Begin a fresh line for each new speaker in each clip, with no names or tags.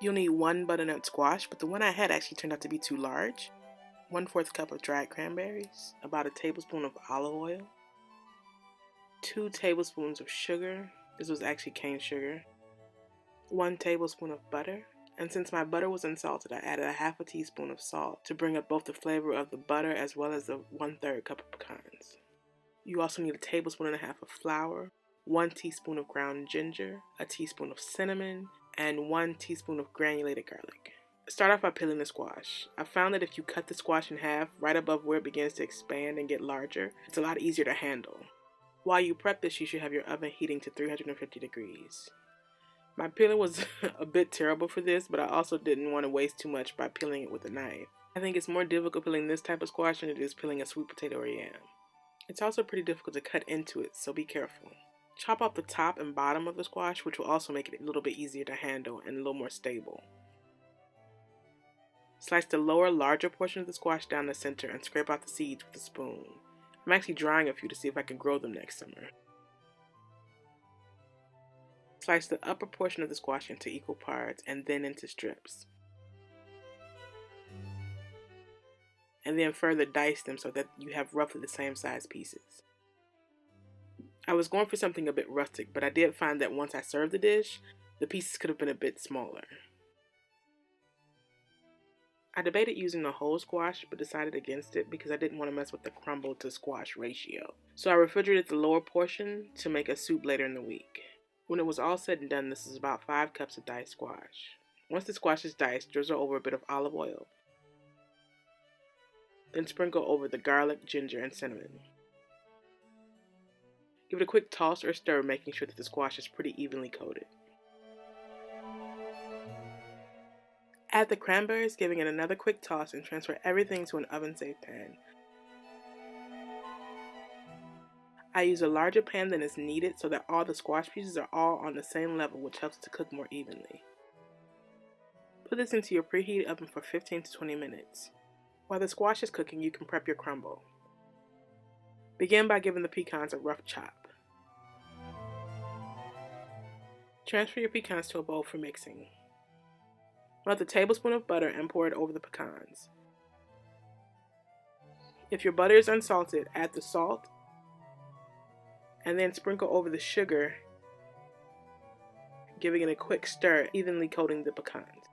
You'll need 1 butternut squash, but the one I had actually turned out to be too large. 1/4 cup of dried cranberries, about a tablespoon of olive oil, 2 tablespoons of sugar, this was actually cane sugar, 1 tablespoon of butter, and since my butter was unsalted, I added a half a teaspoon of salt to bring up both the flavor of the butter as well as the 1/3 cup of pecans. You also need a tablespoon and a half of flour, 1 teaspoon of ground ginger, a teaspoon of cinnamon, and 1 teaspoon of granulated garlic. Start off by peeling the squash. I found that if you cut the squash in half right above where it begins to expand and get larger, it's a lot easier to handle. While you prep this, you should have your oven heating to 350 degrees. My peeling was a bit terrible for this, but I also didn't want to waste too much by peeling it with a knife. I think it's more difficult peeling this type of squash than it is peeling a sweet potato or yam. It's also pretty difficult to cut into it, so be careful. Chop off the top and bottom of the squash, which will also make it a little bit easier to handle and a little more stable. Slice the lower, larger portion of the squash down the center and scrape out the seeds with a spoon. I'm actually drying a few to see if I can grow them next summer. Slice the upper portion of the squash into equal parts and then into strips. And then further dice them so that you have roughly the same size pieces. I was going for something a bit rustic, but I did find that once I served the dish, the pieces could have been a bit smaller. I debated using the whole squash, but decided against it because I didn't want to mess with the crumble to squash ratio. So I refrigerated the lower portion to make a soup later in the week. When it was all said and done, this is about 5 cups of diced squash. Once the squash is diced, drizzle over a bit of olive oil. Then sprinkle over the garlic, ginger, and cinnamon. Give it a quick toss or stir, making sure that the squash is pretty evenly coated. Add the cranberries, giving it another quick toss, and transfer everything to an oven-safe pan. I use a larger pan than is needed so that all the squash pieces are all on the same level, which helps to cook more evenly. Put this into your preheated oven for 15 to 20 minutes. While the squash is cooking, you can prep your crumble. Begin by giving the pecans a rough chop. Transfer your pecans to a bowl for mixing. Melt a tablespoon of butter and pour it over the pecans. If your butter is unsalted, add the salt and then sprinkle over the sugar, giving it a quick stir, evenly coating the pecans.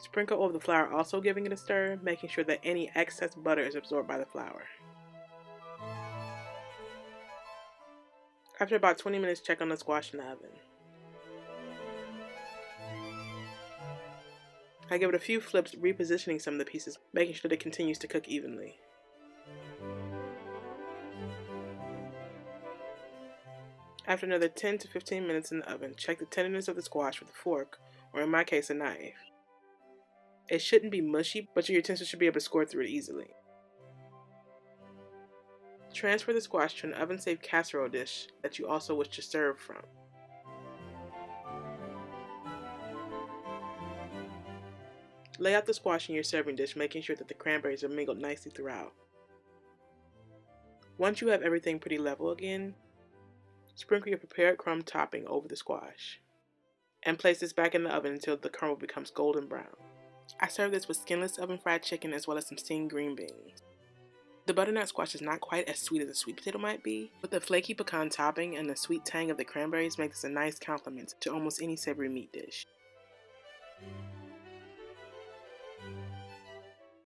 Sprinkle over the flour, also giving it a stir, making sure that any excess butter is absorbed by the flour. After about 20 minutes, check on the squash in the oven. I give it a few flips, repositioning some of the pieces, making sure that it continues to cook evenly. After another 10 to 15 minutes in the oven, check the tenderness of the squash with a fork, or in my case, a knife. It shouldn't be mushy, but your utensils should be able to score through it easily. Transfer the squash to an oven-safe casserole dish that you also wish to serve from. Lay out the squash in your serving dish, making sure that the cranberries are mingled nicely throughout. Once you have everything pretty level again, sprinkle your prepared crumb topping over the squash, and place this back in the oven until the crumble becomes golden brown. I serve this with skinless oven-fried chicken as well as some steamed green beans. The butternut squash is not quite as sweet as a sweet potato might be, but the flaky pecan topping and the sweet tang of the cranberries make this a nice complement to almost any savory meat dish.